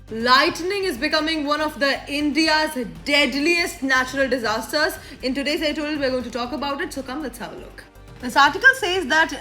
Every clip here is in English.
Lightning is becoming one of the India's deadliest natural disasters. In today's editorial, we're going to talk about it. So come, let's have a look. This article says that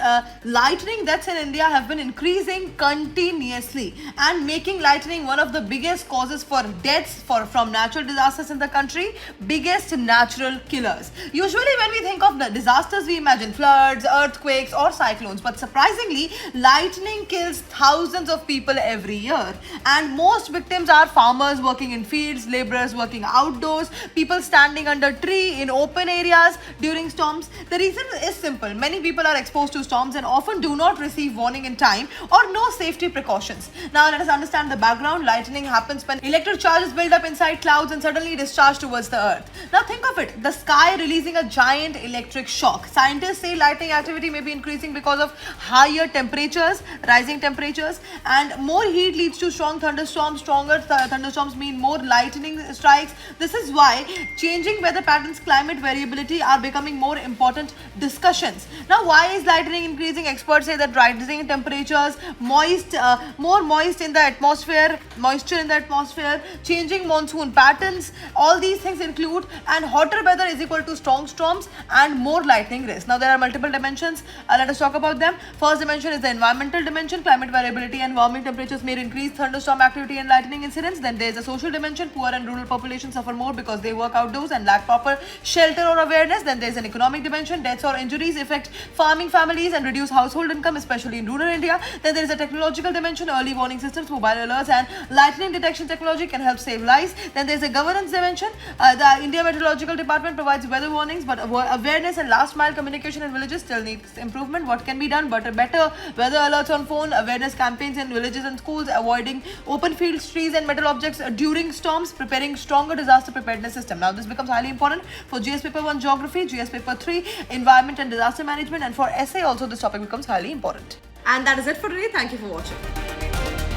lightning deaths in India have been increasing continuously and making lightning one of the biggest causes for deaths from natural disasters in the country, biggest natural killers. Usually when we think of the disasters, we imagine floods, earthquakes or cyclones, but surprisingly, lightning kills thousands of people every year. And most victims are farmers working in fields, laborers working outdoors, people standing under tree in open areas during storms. The reason is simple. Many people are exposed to storms and often do not receive warning in time or no safety precautions. Now let us understand the background. Lightning happens when electric charges build up inside clouds and suddenly discharge towards the earth. Now think of it, the sky releasing a giant electric shock. Scientists say lightning activity may be increasing because of higher temperatures, rising temperatures, and more heat leads to strong thunderstorms. Stronger thunderstorms mean more lightning strikes. This is why changing weather patterns, climate variability are becoming more important discussions. Now, why is lightning increasing? Experts say that rising temperatures, more moist in the atmosphere, moisture in the atmosphere, changing monsoon patterns, all these things include, and hotter weather is equal to strong storms and more lightning risk. Now, there are multiple dimensions. Let us talk about them. First dimension is the environmental dimension. Climate variability and warming temperatures may increase thunderstorm activity and lightning incidents. Then there is a social dimension. Poor and rural populations suffer more because they work outdoors and lack proper shelter or awareness. Then there is an economic dimension. Deaths or injuries affect farming families and reduce household income, especially in rural India. Then there is a technological dimension. Early warning systems, mobile alerts, and lightning detection technology can help save lives. Then there is a governance dimension. The India Meteorological Department provides weather warnings, but awareness and last mile communication in villages still needs improvement. What can be done? But better weather alerts on phone, awareness campaigns in villages and schools, avoiding open fields, trees, and metal objects during storms, preparing stronger disaster preparedness system. Now this becomes highly important for GS paper 1 geography, GS paper 3 environment and disaster management, and for essay also this topic becomes highly important. And that is it for today. Thank you for watching.